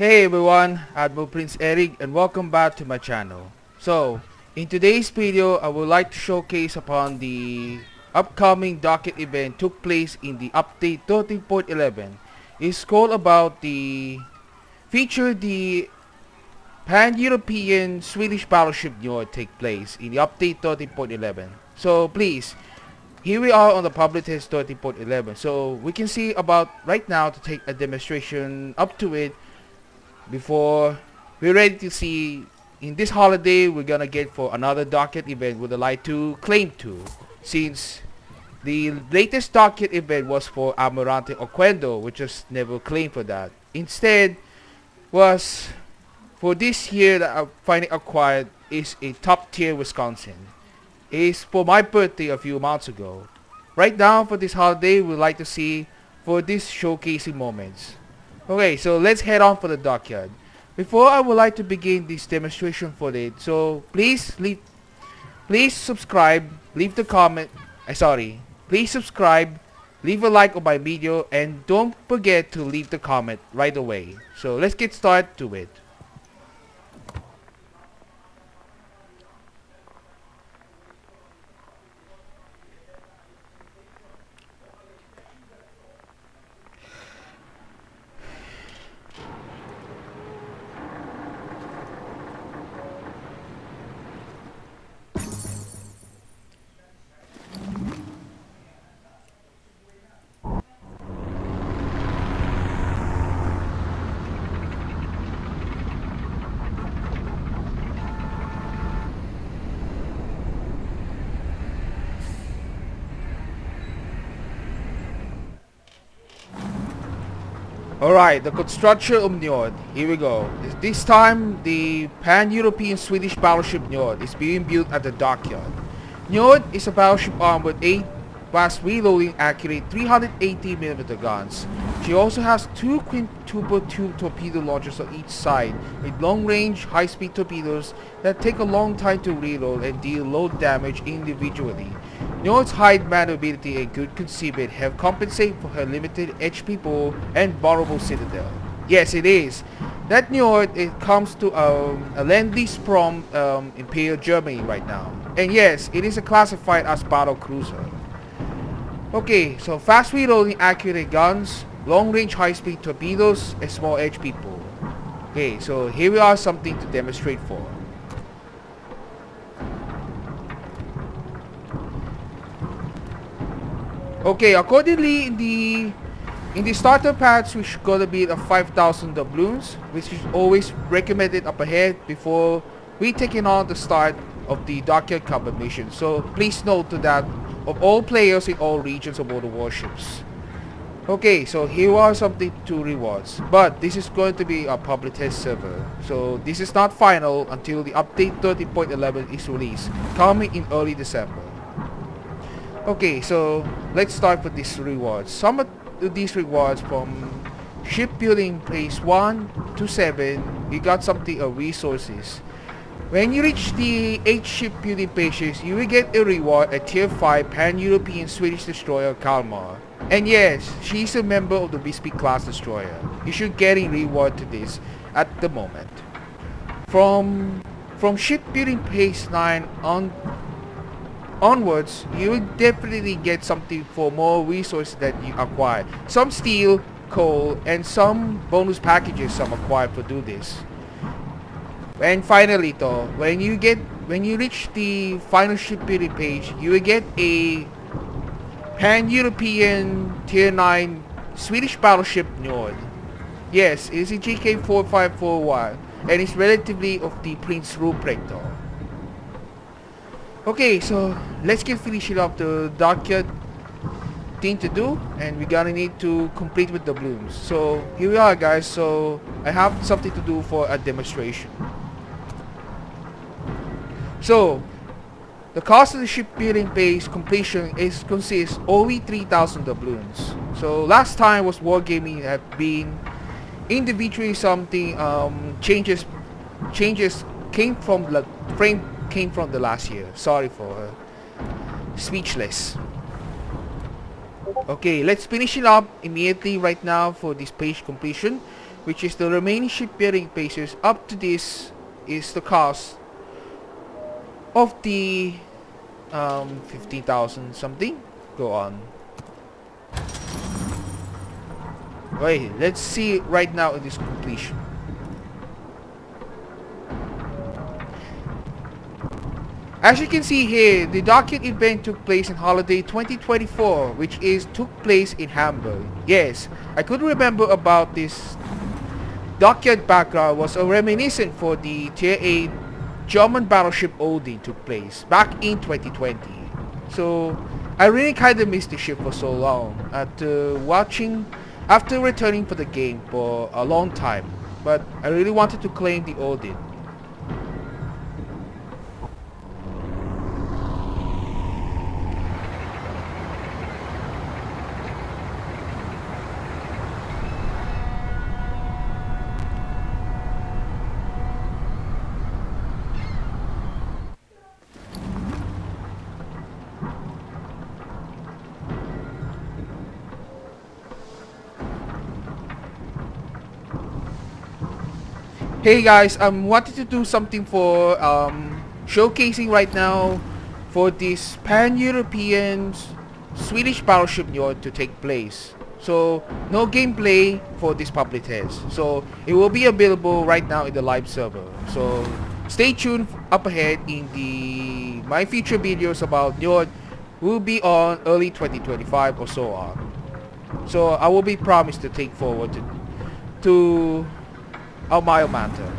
Hey everyone, Admiral Prince Eric and welcome back to my channel. So, in today's video, I would like to showcase upon the upcoming Dockyard event took place in the update 13.11. It's called about the feature the Pan-European Swedish Battleship Niord take place in the update 13.11. So please, here we are on the public test 13.11. So we can see about right now to take a demonstration up to it before we're ready to see in this holiday we're gonna get for another Dockyard event with a like to claim to, since the latest Dockyard event was for Almirante Oquendo, which was never claimed for that. Instead was for this year that I finally acquired is a top tier Wisconsin. It's for my birthday a few months ago. Right now for this holiday we'd like to see for this showcasing moments. Okay, so let's head on for the Dockyard. Before I would like to begin this demonstration for it, so please subscribe, leave the comment, please subscribe, leave a like on my video, and don't forget to leave the comment right away. So let's get started to it. Alright, the construction of Niord. Here we go. This time, the Pan-European Swedish Battleship Niord is being built at the Dockyard. Niord is a battleship armed with 8 fast reloading accurate 380mm guns. She also has 2 quintuple tube torpedo launchers on each side with long-range, high-speed torpedoes that take a long time to reload and deal low damage individually. Niord's high maneuverability and good concealment have compensated for her limited HP pool and vulnerable citadel. Yes, it is. That Niord, it comes to a Lend-Lease from Imperial Germany right now. And yes, it is classified as Battlecruiser. Okay, so fast reloading accurate guns, long-range high-speed torpedoes, and small HP pool. Okay, so here we are something to demonstrate for. Okay, accordingly in the starter packs which gonna be a 5,000 doubloons, which is always recommended up ahead before we taking on the start of the Dockyard combat mission. So please note to that of all players in all regions of all the warships. Okay, so here are something to rewards, but this is going to be a public test server, so this is not final until the update 30.11 is released, coming in early December. Okay, so let's start with these rewards. Some of these rewards from Shipbuilding place 1 to 7, we got something of resources. When you reach the 8 shipbuilding pages, you will get a reward at Tier 5 Pan-European Swedish Destroyer Kalmar. And yes, she's a member of the Visby class destroyer. You should get a reward to this at the moment. From shipbuilding page 9 onwards, you will definitely get something for more resources that you acquire. Some steel, coal, and some bonus packages some acquired for do this. And finally though, when you reach the final shipbuilding page, you will get a Pan-European Tier 9 Swedish Battleship Niord. Yes, it is a GK4541 and it's relatively of the Prince Ruprecht though. Okay, so let's get finishing up the Dockyard thing to do, and we're gonna need to complete with the blooms. So here we are guys, so I have something to do for a demonstration. So the cost of the shipbuilding base completion consists only 3,000 doubloons. So last time was wargaming have been individually something changes came from the last year. Sorry for speechless. Okay, let's finish it up immediately right now for this page completion. which is the remaining shipbuilding pieces. Up to this is the cost of the 15,000 something. Go on. Wait, let's see it right now in this completion. As you can see here, the Dockyard event took place in holiday 2024, which took place in Hamburg. Yes, I could remember about this Dockyard background was a reminiscent for the Tier 8 German battleship Odin took place back in 2020. So I really kinda missed the ship for so long after returning for the game for a long time, but I really wanted to claim the Odin. Hey guys, I'm wanting to do something for showcasing right now for this Pan-European Swedish Battleship Niord to take place. So no gameplay for this public test. So it will be available right now in the live server. So stay tuned up ahead in my future videos about Niord will be on early 2025 or so on. So I will be promised to take forward to our mile matter.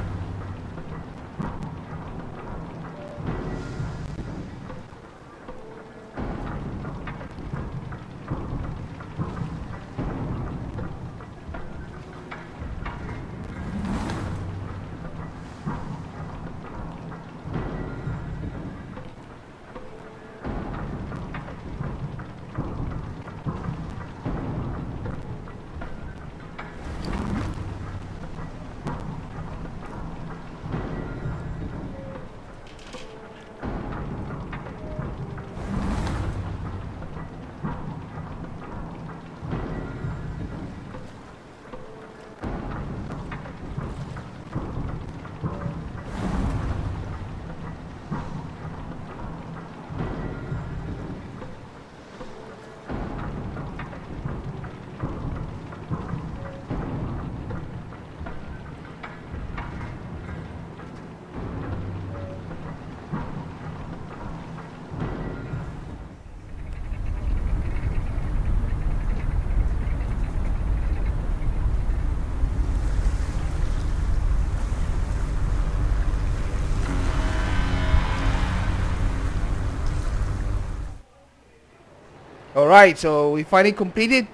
Alright, so we finally completed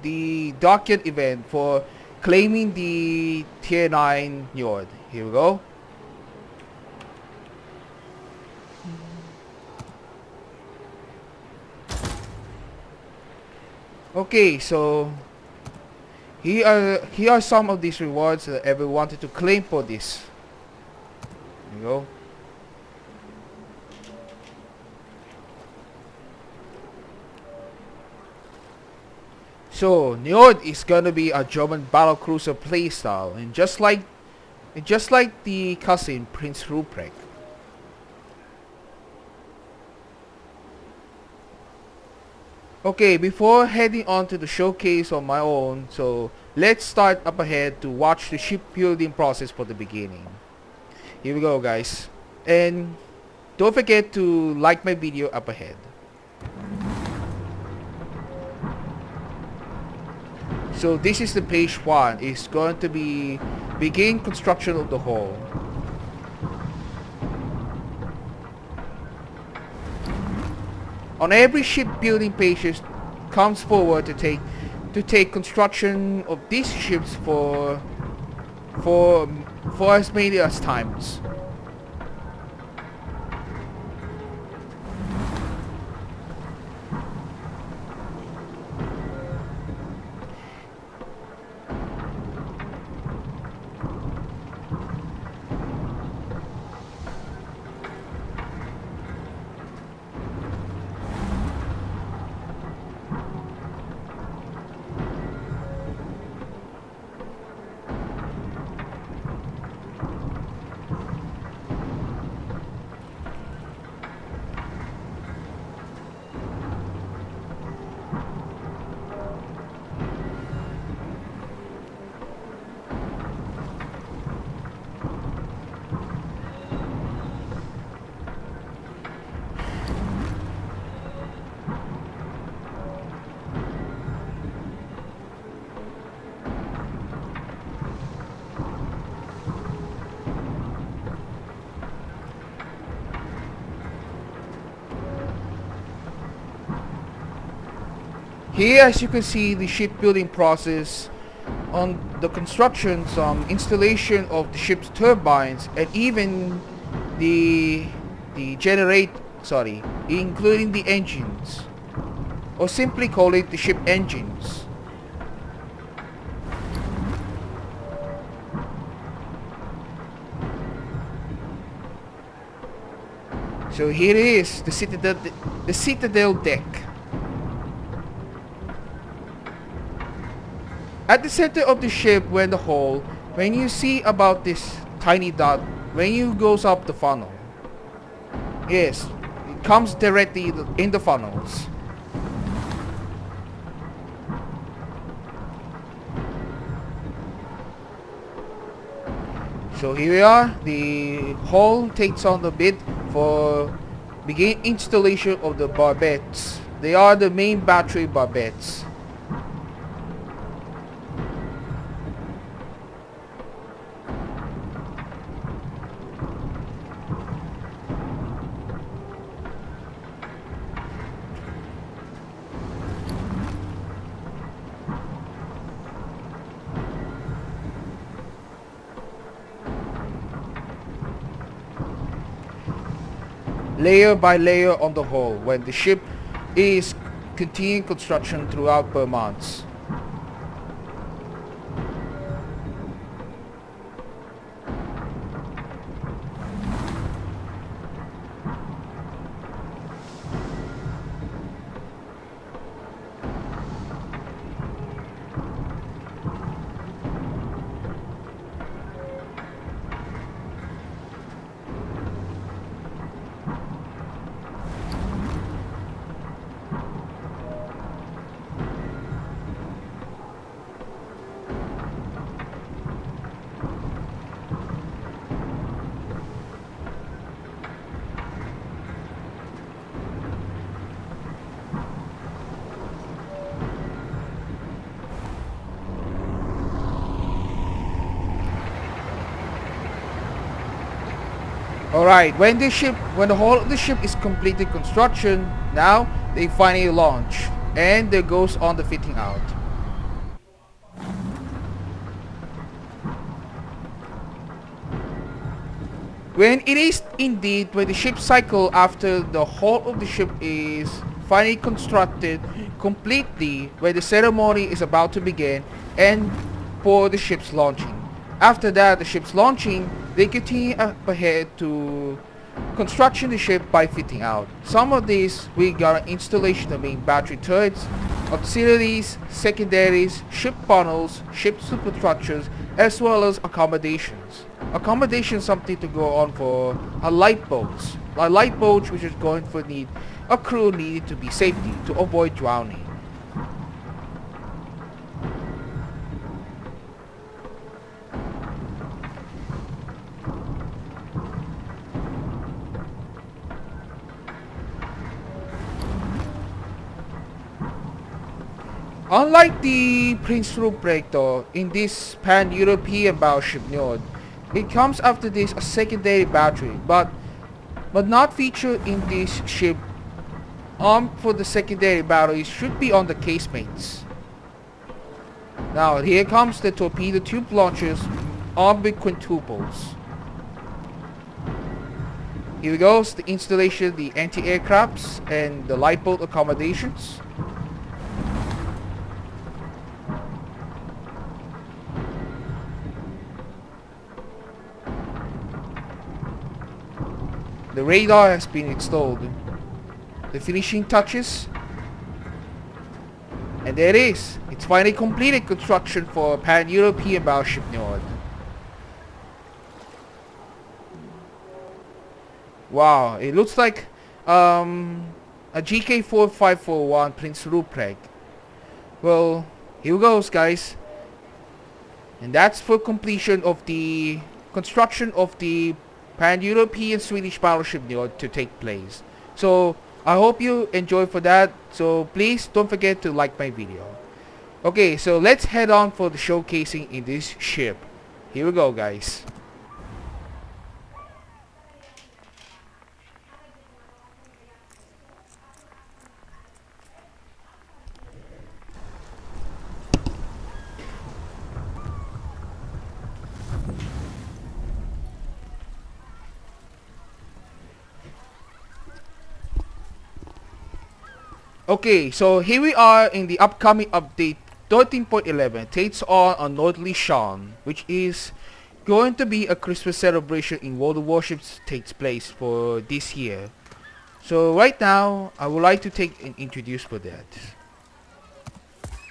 the Dockyard event for claiming the Tier 9 Niord. Here we go. Okay, so here are some of these rewards that everyone wanted to claim for this. Here we go. So Niord is gonna be a German battlecruiser playstyle, and just like the cousin Prince Ruprecht. Okay, before heading on to the showcase on my own, so let's start up ahead to watch the shipbuilding process for the beginning. Here we go, guys, and don't forget to like my video up ahead. So this is the page 1. It's going to be begin construction of the hull. On every shipbuilding pages comes forward to take construction of these ships for as many as times. Here, as you can see, the shipbuilding process on the construction, some installation of the ship's turbines, and even the including the engines, or simply call it the ship engines. So here it is, the citadel deck. At the center of the ship, when the hull, when you see about this tiny dot, when you goes up the funnel, yes, it comes directly in the funnels. So here we are, the hull takes on the bid for begin installation of the barbettes. They are the main battery barbettes. Layer by layer on the hull when the ship is continuing construction throughout per months. Alright, when the whole of the ship is completed construction, now they finally launch, and there goes on the fitting out. When it is indeed when the ship cycle after the whole of the ship is finally constructed completely, where the ceremony is about to begin, and for the ship's launching. After that, the ship's launching, they continue up ahead to construction the ship by fitting out. Some of these we got installation of main battery turrets, auxiliaries, secondaries, ship funnels, ship superstructures, as well as accommodations. Accommodations something to go on for a lifeboats. A lifeboat which is going for need a crew needed to be safety to avoid drowning. Unlike the Prince Rupert though, in this Pan-European Battleship Niord, it comes after this a secondary battery, but not featured in this ship. Armed for the secondary batteries should be on the casemates. Now here comes the torpedo tube launchers armed with quintuples. Here goes the installation, the anti-aircrafts and the lifeboat accommodations. The radar has been installed. The finishing touches. And there it is. It's finally completed construction for Pan-European Battleship Niord. Wow, it looks like a GK4541 Prince Rupert. Well, here goes guys. And that's for completion of the construction of the Pan-European Swedish Battleship Niord to take place. So I hope you enjoy for that. So please don't forget to like my video. Okay, so let's head on for the showcasing in this ship. Here we go guys. Okay, so here we are in the upcoming update 13.11 takes on a Northerly Shawn, which is going to be a Christmas celebration in World of Warships takes place for this year. So right now, I would like to take and introduce for that.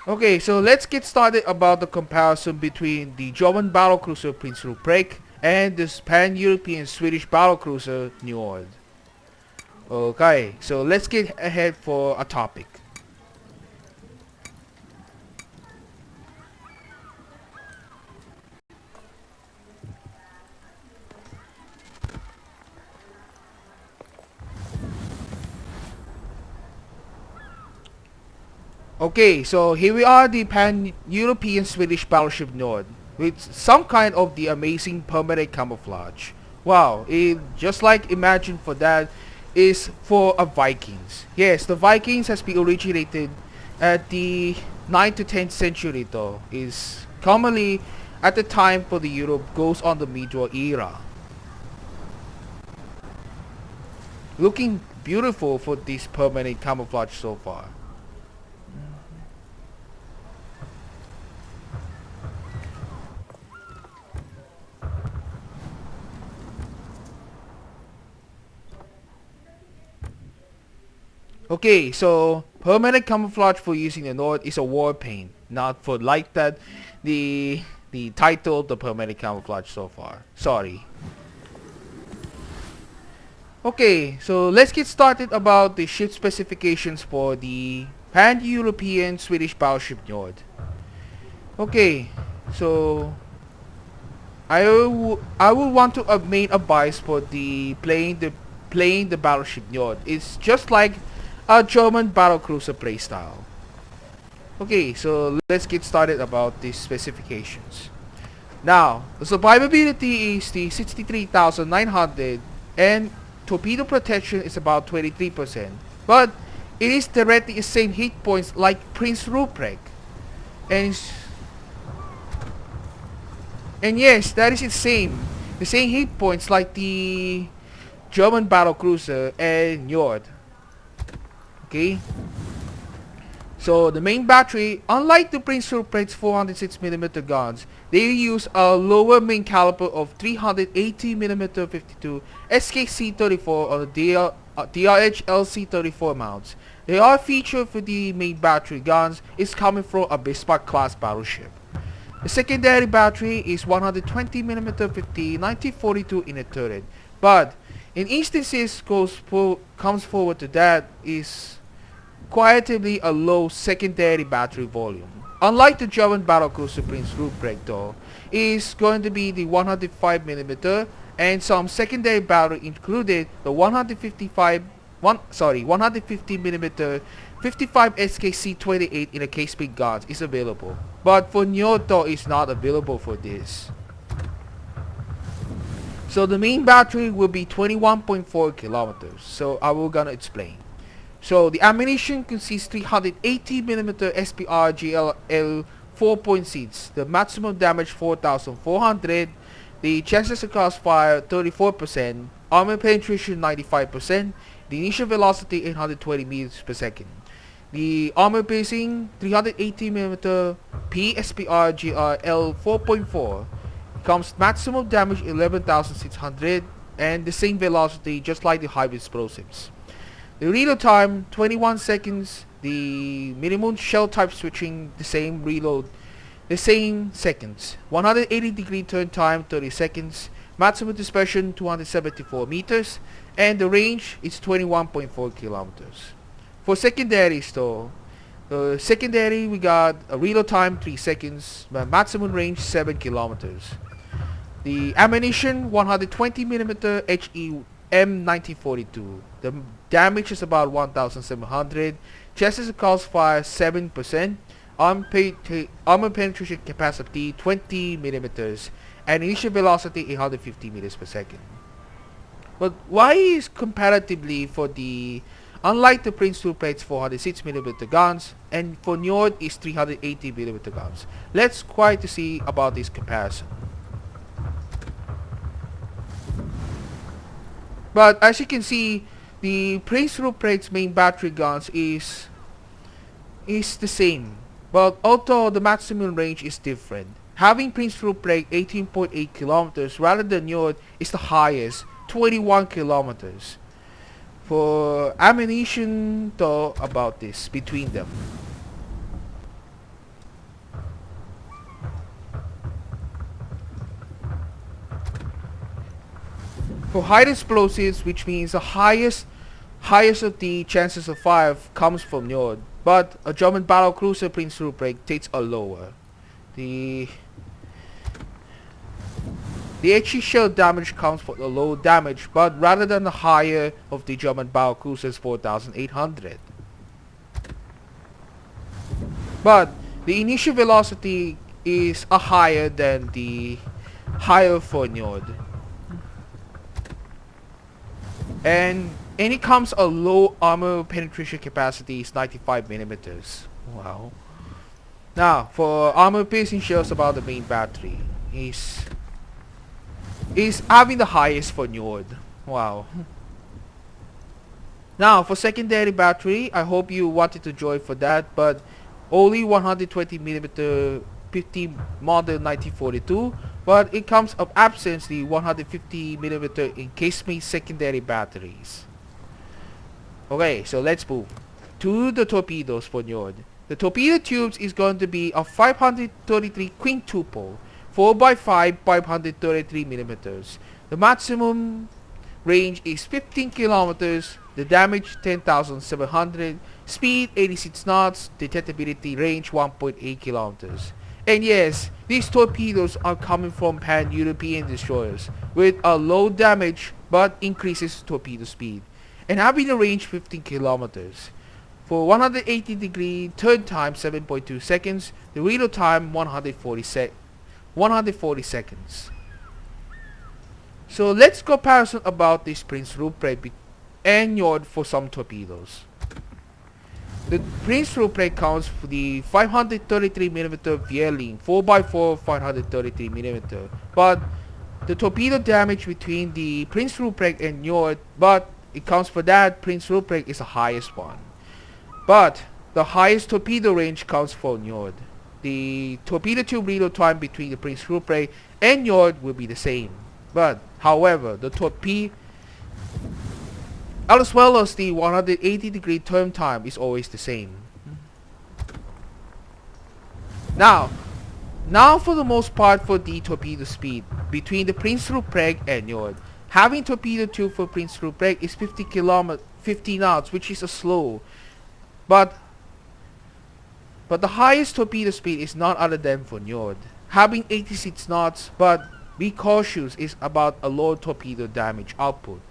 Okay, so let's get started about the comparison between the German battlecruiser Prince Ruprecht and this Pan-European Swedish battlecruiser Niord. Okay, so let's get ahead for a topic. Okay, so here we are, the Pan-European Swedish battleship Nord, with some kind of the amazing permanent camouflage. Wow, it just like imagine for that is for a Vikings. Yes, the Vikings has been originated at the 9th to 10th century though, is commonly at the time for the Europe goes on the medieval era. Looking beautiful for this permanent camouflage so far. Okay, so permanent camouflage for using the Nord is a war paint, not for like that the title the permanent camouflage so far. Sorry. Okay, so let's get started about the ship specifications for the Pan-European Swedish battleship Nord. Okay, so I will want to make a bias for the playing the battleship Nord. It's just like a German battlecruiser playstyle. Okay, so let's get started about the specifications. Now, the survivability is the 63,900 and torpedo protection is about 23%. But it is directly the same hit points like Prince Ruprecht. And yes, that is the same hit points like the German battlecruiser and Niord. Okay, so the main battery, unlike the Prince Ruprecht's 406mm guns, they use a lower main caliber of 380mm 52 SKC-34 on the Drh LC 34 mounts. They are featured for the main battery guns is coming from a Bismarck class battleship. The secondary battery is 120mm 50 1942 in a turret, but in instances comes forward to that is quietably a low secondary battery volume. Unlike the German battlecruiser Prince Ruprecht though, is going to be the 105mm and some secondary battery included the 150mm 55 SKC-28 in a case-built guns is available. But for Niord though is not available for this. So the main battery will be 21.4 kilometers. So I will gonna explain. So the ammunition consists 380mm SPR GLL 4.6. The maximum damage 4,400. The chances to crossfire 34%. Armor penetration 95%. The initial velocity 820 meters per second. The armor piercing 380mm PSPR GRL 4.4. Comes maximum damage 11,600 and the same velocity just like the hybrid explosives. The reload time 21 seconds. The minimum shell type switching the same reload, the same seconds. 180 degree turn time 30 seconds. Maximum dispersion 274 meters and the range is 21.4 kilometers. For secondaries though, secondary we got a reload time 3 seconds, maximum range 7 kilometers. The ammunition 120mm HE M1942. The damage is about 1,700. Chances of crossfire 7%. Armor penetration capacity 20mm and initial velocity 850 meters per second. But why is comparatively for the unlike the Prince Ruprecht's 406mm guns and for Niord is 380mm guns? Let's try to see about this comparison. But as you can see, the Prince Ruprecht's main battery guns is is the same, but although the maximum range is different. Having Prince Rupert 18.8 kilometers rather than Niord is the highest, 21 kilometers. For ammunition though about this between them. For high explosives, which means the highest of the chances of fire comes from Niord, but a German battlecruiser Prince Rupert takes a lower. The HE shell damage comes for the low damage, but rather than the higher of the German battlecruisers 4800. But the initial velocity is a higher than the higher for Niord. And it comes a low armor penetration capacity is 95 millimeters. Wow. Now for armor piercing shells about the main battery is having the highest for Niord. Wow. Now for secondary battery, I hope you wanted to join for that, but only 120 millimeter 50 model 1942, but it comes of absence the 150 millimeter encasement secondary batteries. Okay, so let's move to the torpedoes for Niord. The torpedo tubes is going to be a 533 quintuple 4x5 533 millimeters. The maximum range is 15 kilometers. The damage 10,700. Speed 86 knots. Detectability range 1.8 kilometers. And yes, these torpedoes are coming from Pan-European destroyers with a low damage but increases torpedo speed and having a range 15 kilometers. For 180 degree turn time 7.2 seconds, the reload time 140 seconds. So let's comparison about this Prince Rupert and Niord for some torpedoes. The Prince Rupert counts for the 533mm Vierling 4x4 533mm, but the torpedo damage between the Prince Rupert and Niord, but it counts for that Prince Rupert is the highest one. But the highest torpedo range counts for Niord. The torpedo tube reload time between the Prince Rupert and Niord will be the same. But however, the torpedo as well as the 180 degree turn time is always the same. Now for the most part for the torpedo speed between the Prince Rupert and Niord. Having torpedo tube for Prince Rupert is 50 knots, which is a slow. But the highest torpedo speed is none other than for Niord, having 86 knots, but be cautious is about a low torpedo damage output,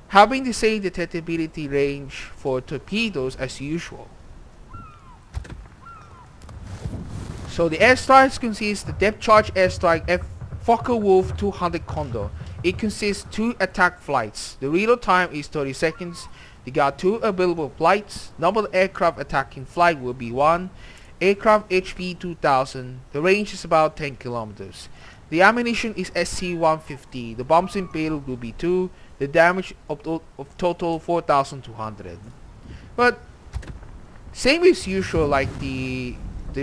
having the same detectability range for torpedoes as usual. So the airstrikes consist the depth charge airstrike F Focke-Wulf 200 Condor. It consists 2 attack flights. The reload time is 30 seconds. They got 2 available flights. Number of aircraft attacking flight will be 1. Aircraft HP 2000. The range is about 10 kilometers. The ammunition is SC-150. The bombs in payload will be 2. The damage of total 4,200. But same as usual, like the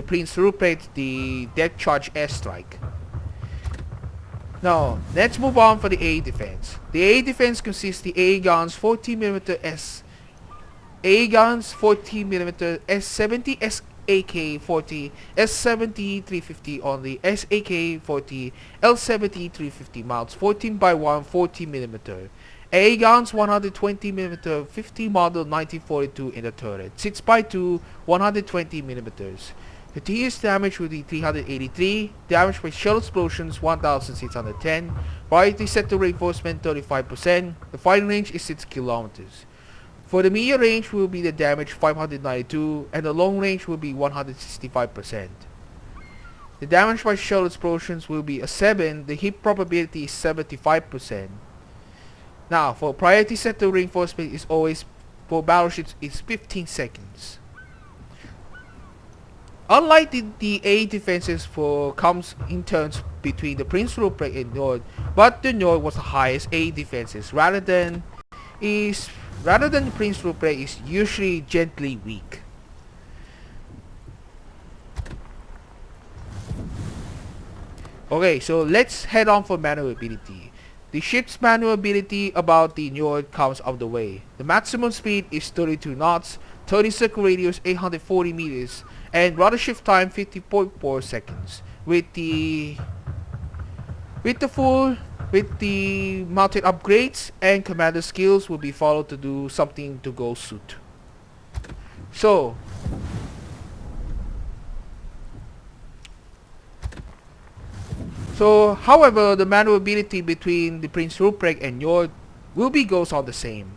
Prince Rupert, the depth charge airstrike. Now let's move on for the AA defense. The AA defense consists the AA guns 40mm AA guns 40mm S70 SAK-40 S70 350 on the SAK-40 L70 350 mounts 14x1 40mm. AA guns 120mm 50 model 1942 in the turret 6x2 120mm. The TS damage will be 383, damage by shell explosions 1610, priority sector reinforcement 35%, the firing range is 6 kilometers. For the medium range will be the damage 592 and the long range will be 165%. The damage by shell explosions will be a 7, the hit probability is 75%. Now for priority sector reinforcement is always for battleships is 15 seconds. Unlike the A defenses for comes in turns between the Prince Rupert and Niord, but the Niord was the highest A defenses rather than the Prince Rupert is usually gently weak. Okay, so let's head on for maneuverability. The ship's maneuverability about the Niord comes out of the way. The maximum speed is 32 knots, turning circle radius 840 meters, and rudder shift time 50.4 seconds. With the mounted upgrades and commander skills will be followed to do something to go suit. So however, the maneuverability between the Prince Ruprecht and Niord will be goes on the same.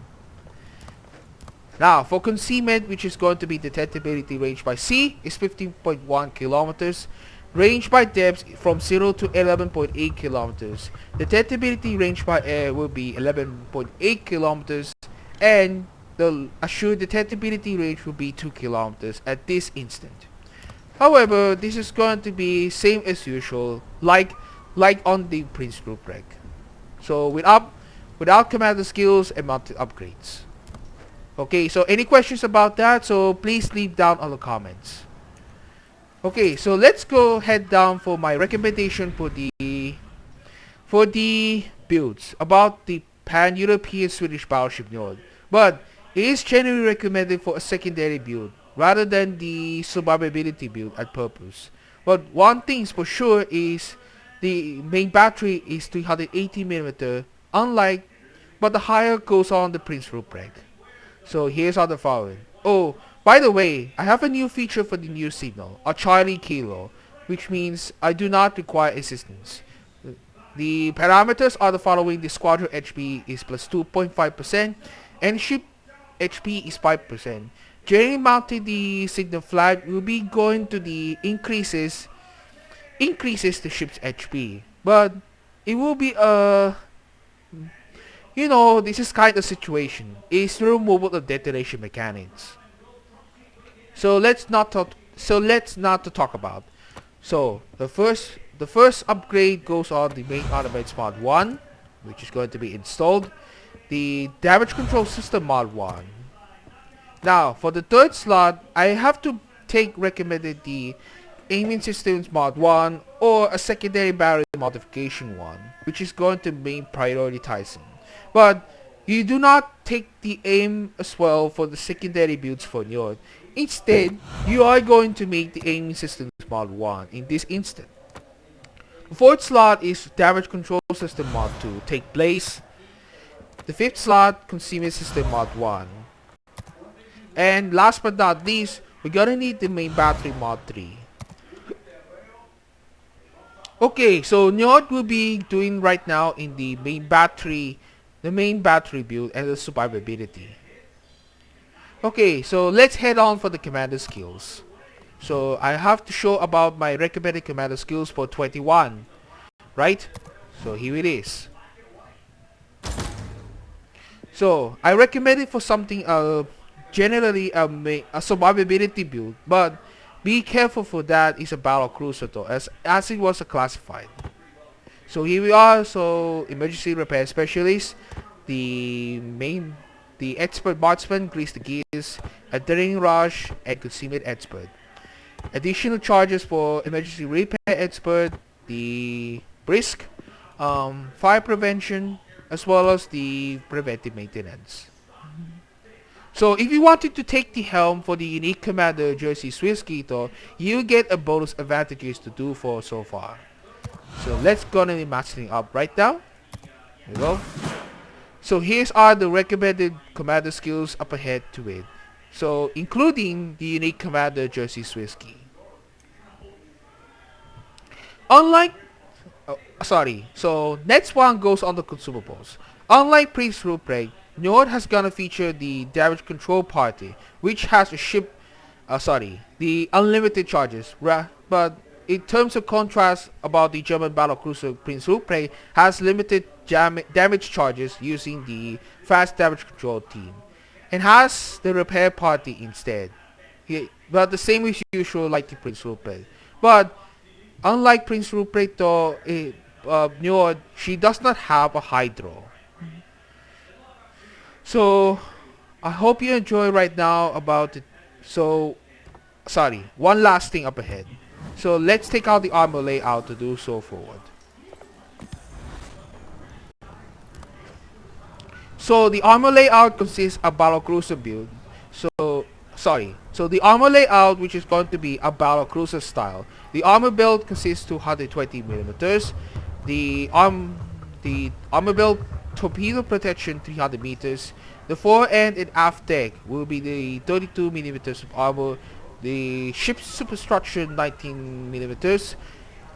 Now, for concealment, which is going to be detectability range by sea, is 15.1 kilometers. Range by depth from 0 to 11.8 kilometers. Detectability range by air will be 11.8 kilometers. And the assured detectability range will be 2 kilometers at this instant. However, this is going to be same as usual, like on the Prince Ruprecht. So without commander skills and mounted upgrades. Okay, so any questions about that? So please leave down on the comments. Okay, so let's go head down for my recommendation for the builds about the Pan-European Swedish Battleship Niord. But it is generally recommended for a secondary build rather than the survivability build at purpose. But one thing for sure is the main battery is 380mm, but the higher goes on the Prince Ruprecht. So here's all the following. Oh, by the way, I have a new feature for the new signal, a Charlie Kilo, which means I do not require assistance. The parameters are the following. The squadron HP is plus 2.5% and ship HP is 5%. Generally mounted, the signal flag will be going to the increases the ship's HP, but it will be this is kind of situation. It's the removal of detonation mechanics. So let's not talk about. So the first upgrade goes on the main armaments mod 1, which is going to be installed. The damage control system mod 1. Now for the third slot, I have to recommended the aiming systems mod 1 or a secondary barrel modification 1, which is going to be prioritizing. But you do not take the aim as well for the secondary builds for Niord. Instead, you are going to make the aiming systems mod 1 in this instant. The fourth slot is damage control system mod 2 take place. The fifth slot, consumables system mod 1. And last but not least, we're gonna need the main battery mod 3. Okay, so Niord will be doing right now in the main battery build and the survivability. Okay, so let's head on for the commander skills. So I have to show about my recommended commander skills for 21, right? So here it is. So I recommend it for something generally a survivability build, but be careful for that is a battlecruiser though, as it was classified. So here we are. So emergency repair specialist, the expert marksman, grease the gears, adrenaline rush, and concealment expert. Additional charges for emergency repair expert, the brisk, fire prevention, as well as the preventive maintenance. So if you wanted to take the helm for the unique commander Drh LC, you get a bonus advantages to do for so far. So let's go and be mastering up right now. Here we go. So here's are the recommended commander skills up ahead to it. So including the unique commander Drh LC. So next one goes on the consumables. Unlike Prince Ruprecht, Niord has gonna feature the damage control party, which has a the unlimited charges. But in terms of contrast about the German battlecruiser Prince Ruprecht has limited damage charges using the fast damage control team, and has the repair party instead. But the same as usual like the Prince Ruprecht. But unlike Prince Ruprecht though, Niord, she does not have a hydro. So I hope you enjoy right now about it. So one last thing up ahead. So let's take out the armor layout to do so forward. So the armor layout consists of battlecruiser build. So the armor layout, which is going to be a battlecruiser style. The armor build consists 220 millimeters. The armor build torpedo protection 300 meters. The fore and aft deck will be the 32 millimeters of armor. The ship's superstructure 19 millimeters.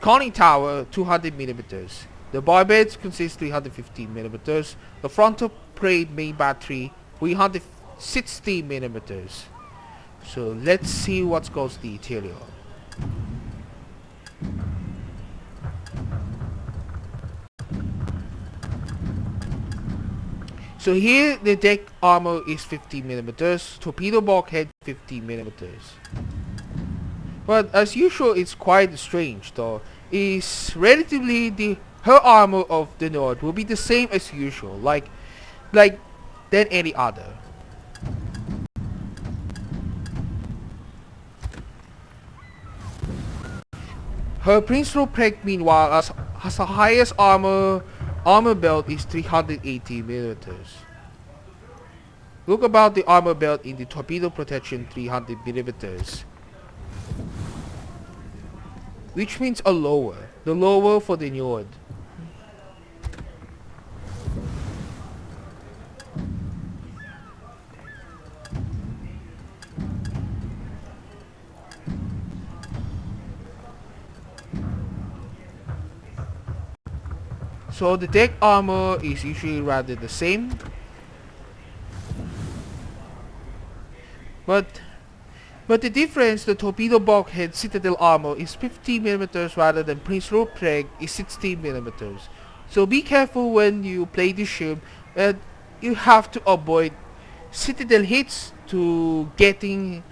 Conning tower 200 millimeters. The bar beds consist 315 millimeters. The frontal parade main battery 360 millimeters. So let's see what goes the interior. So here the deck armor is 50 millimeters, torpedo bulkhead 50 millimeters. But as usual, it's quite strange though. Is relatively her armor of the Nord will be the same as usual, like than any other. Her principal preg meanwhile has the highest armor belt is 380 millimeters. Look about the armor belt in the torpedo protection 300 millimeters. Which means the lower for the Niord. So the deck armor is usually rather the same, but the difference, the torpedo bulkhead citadel armor is 50 millimeters rather than Prince Rope preg is 60 millimeters. So be careful when you play the ship, and you have to avoid citadel hits to getting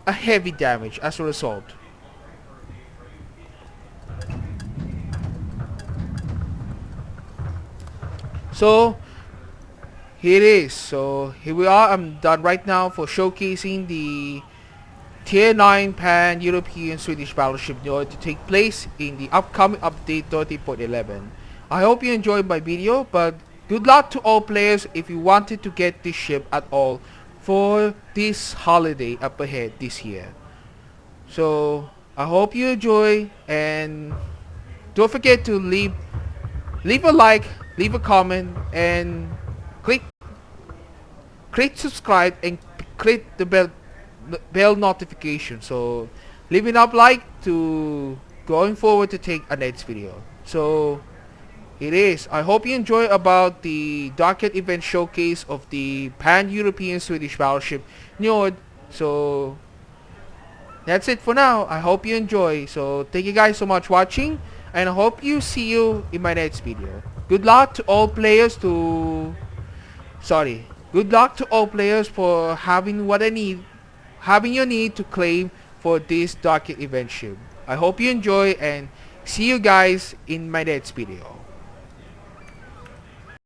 a heavy damage as a result. So here it is. So here we are. I'm done right now for showcasing the Tier IX Pan-European Swedish Battleship Niord to take place in the upcoming update 30.11. I hope you enjoyed my video, but good luck to all players if you wanted to get this ship at all for this holiday up ahead this year. So I hope you enjoy, and don't forget to leave a like, leave a comment, and click subscribe and click the bell notification, so leaving up like to going forward to take a next video. So it is. I hope you enjoy about the Dockyard Event Showcase of the Pan-European Swedish Battleship Niord. So that's it for now. I hope you enjoy. So thank you guys so much for watching, and I hope you see you in my next video. Good luck to all players Good luck to all players for having your need to claim for this Dockyard Event ship. I hope you enjoy, and see you guys in my next video.